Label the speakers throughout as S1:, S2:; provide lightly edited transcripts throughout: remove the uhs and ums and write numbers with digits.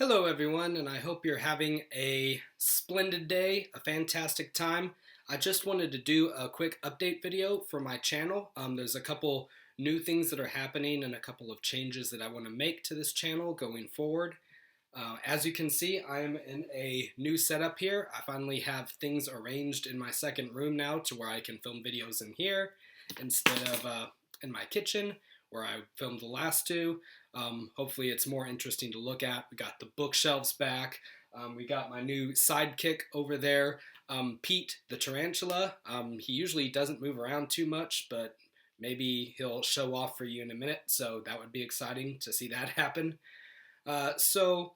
S1: Hello, everyone, and I hope you're having a splendid day, a fantastic time. I just wanted to do a quick update video for my channel. There's a couple new things that are happening and a couple of changes that I want to make to this channel going forward. As you can see, I'm in a new setup here. I finally have things arranged in my second room now to where I can film videos in here instead of in my kitchen where I filmed the last two. Hopefully it's more interesting to look at. We got the bookshelves back. We got my new sidekick over there, Pete the tarantula. He usually doesn't move around too much, but maybe he'll show off for you in a minute, so that would be exciting to see that happen. So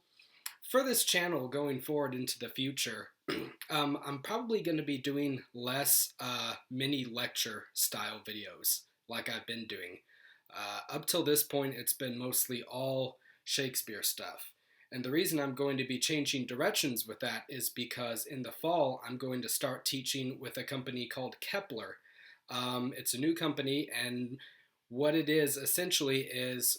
S1: for this channel going forward into the future, I'm probably going to be doing less mini lecture style videos like I've been doing. Up till this point, it's been mostly all Shakespeare stuff. And the reason I'm going to be changing directions with that is because in the fall, I'm going to start teaching with a company called Kepler. It's a new company, and what it is essentially is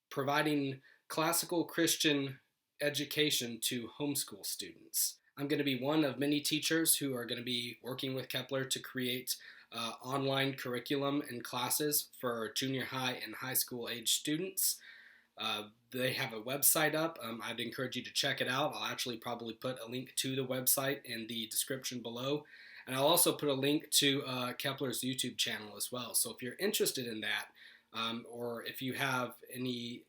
S1: providing classical Christian education to homeschool students. I'm going to be one of many teachers who are going to be working with Kepler to create online curriculum and classes for junior high and high school age students. They have a website up. I'd encourage you to check it out. I'll actually probably put a link to the website in the description below. And I'll also put a link to Kepler's YouTube channel as well. So if you're interested in that, or if you have any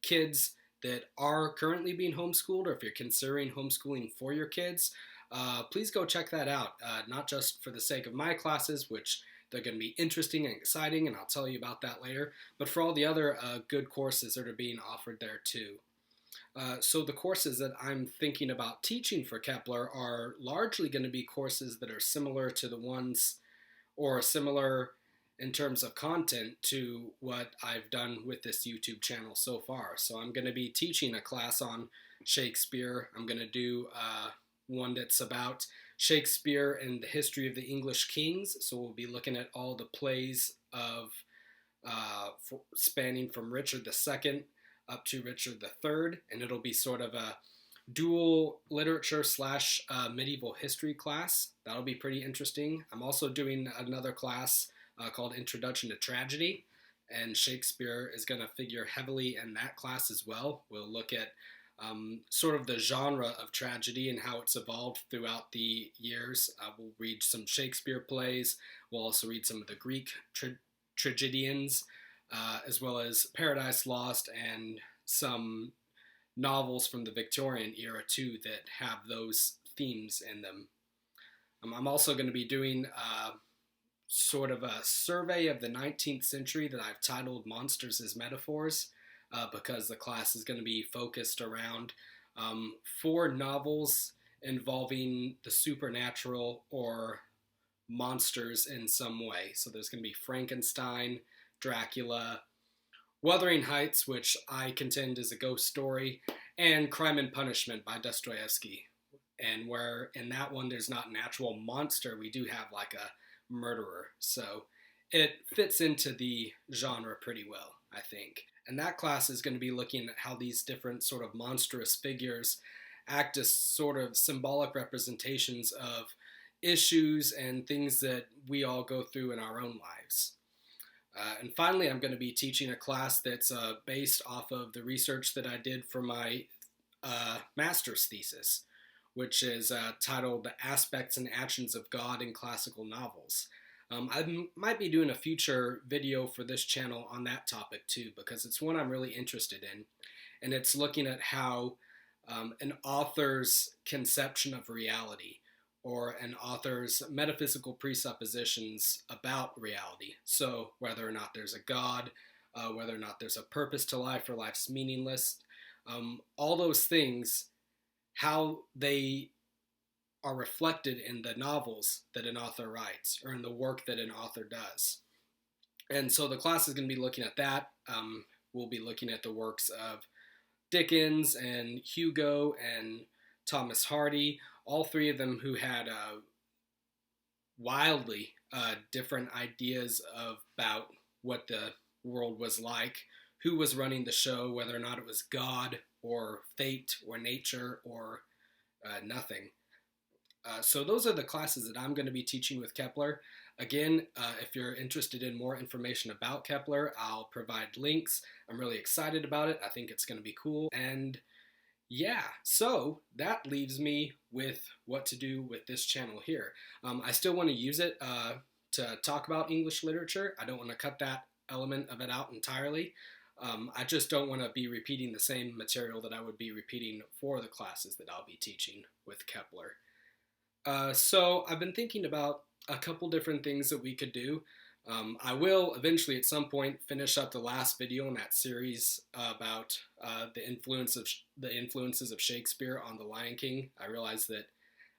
S1: kids that are currently being homeschooled, or if you're considering homeschooling for your kids, please go check that out. Not just for the sake of my classes, which they're going to be interesting and exciting, and I'll tell you about that later, but for all the other good courses that are being offered there too. So the courses that I'm thinking about teaching for Kepler are largely going to be courses that are similar to the ones, or similar in terms of content to what I've done with this YouTube channel so far. So I'm going to be teaching a class on Shakespeare. I'm going to do one that's about Shakespeare and the history of the English kings. So we'll be looking at all the plays of spanning from Richard II up to Richard III, and it'll be sort of a dual literature slash medieval history class. That'll be pretty interesting. I'm also doing another class called Introduction to Tragedy, and Shakespeare is going to figure heavily in that class as well. We'll look at sort of the genre of tragedy and how it's evolved throughout the years. We'll read some Shakespeare plays. We'll also read some of the Greek tragedians, as well as Paradise Lost and some novels from the Victorian era too that have those themes in them. I'm also going to be doing sort of a survey of the 19th century that I've titled Monsters as Metaphors, because the class is going to be focused around 4 novels involving the supernatural or monsters in some way. So there's going to be Frankenstein, Dracula, Wuthering Heights, which I contend is a ghost story, and Crime and Punishment by Dostoevsky. And where in that one there's not an actual monster, we do have like a murderer. So it fits into the genre pretty well, I think. And that class is going to be looking at how these different sort of monstrous figures act as sort of symbolic representations of issues and things that we all go through in our own lives. And finally, I'm going to be teaching a class that's based off of the research that I did for my master's thesis, which is titled The Aspects and Actions of God in Classical Novels. I might be doing a future video for this channel on that topic too, because it's one I'm really interested in, and it's looking at how an author's conception of reality, or an author's metaphysical presuppositions about reality, so whether or not there's a God, whether or not there's a purpose to life or life's meaningless, all those things, how they are reflected in the novels that an author writes or in the work that an author does. And so the class is going to be looking at that. We'll be looking at the works of Dickens and Hugo and Thomas Hardy, all 3 of them who had wildly different ideas about what the world was like who was running the show, whether or not it was God or fate or nature or nothing. So those are the classes that I'm going to be teaching with Kepler. Again, if you're interested in more information about Kepler, I'll provide links. I'm really excited about it. I think it's going to be cool. And yeah, so that leaves me with what to do with this channel here. I still want to use it to talk about English literature. I don't want to cut that element of it out entirely. I just don't want to be repeating the same material that I would be repeating for the classes that I'll be teaching with Kepler. So I've been thinking about a couple different things that we could do. I will eventually at some point finish up the last video in that series about the influences of Shakespeare on The Lion King. I realize that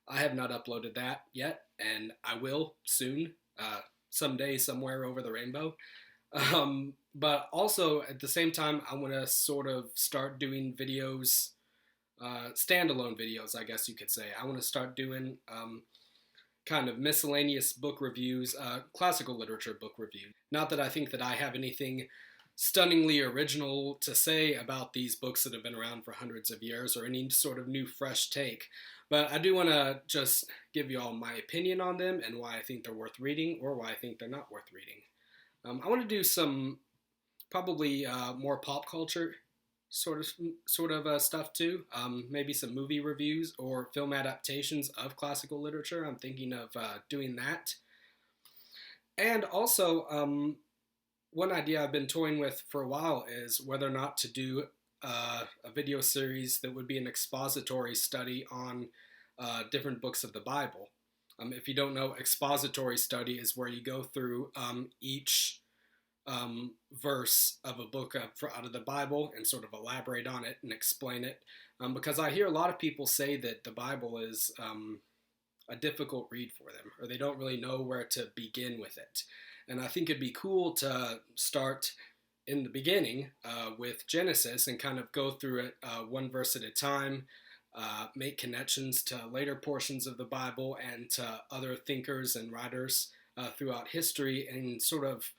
S1: I have not uploaded that yet, and I will soon, someday, somewhere over the rainbow. But also at the same time, I want to sort of start doing videos, standalone videos, I guess you could say. I want to start doing kind of miscellaneous book reviews, classical literature book reviews. Not that I think that I have anything stunningly original to say about these books that have been around for hundreds of years or any sort of new fresh take, but I do want to just give you all my opinion on them and why I think they're worth reading or why I think they're not worth reading. I want to do some probably more pop culture sort of stuff too. Maybe some movie reviews or film adaptations of classical literature. I'm thinking of doing that. And also, one idea I've been toying with for a while is whether or not to do a video series that would be an expository study on different books of the Bible. If you don't know, expository study is where you go through each verse of a book out of the Bible and sort of elaborate on it and explain it. Because I hear a lot of people say that the Bible is a difficult read for them, or they don't really know where to begin with it. And I think it'd be cool to start in the beginning with Genesis and kind of go through it one verse at a time, make connections to later portions of the Bible and to other thinkers and writers throughout history, and sort of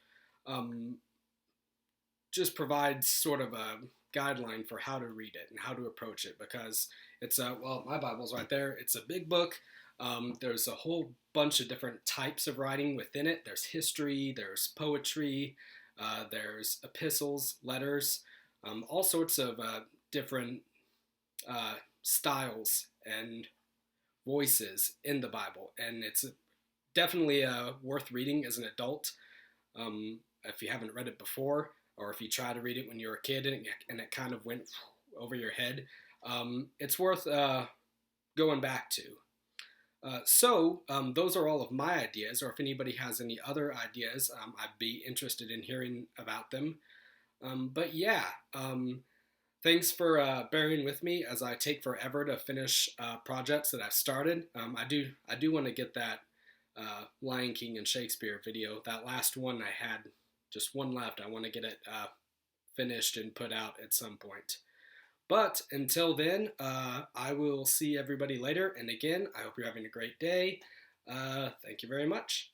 S1: just provide sort of a guideline for how to read it and how to approach it, because it's well, my Bible's right there. It's a big book. There's a whole bunch of different types of writing within it. There's history, there's poetry, there's epistles, letters, all sorts of different styles and voices in the Bible. And it's definitely worth reading as an adult. If you haven't read it before, or if you try to read it when you were a kid and it kind of went over your head, it's worth going back to. So those are all of my ideas, or if anybody has any other ideas, I'd be interested in hearing about them. But yeah, thanks for bearing with me as I take forever to finish projects that I've started. I do want to get that Lion King and Shakespeare video. That last one I had just one left. I want to get it finished and put out at some point. But until then, I will see everybody later. And again, I hope you're having a great day. Thank you very much.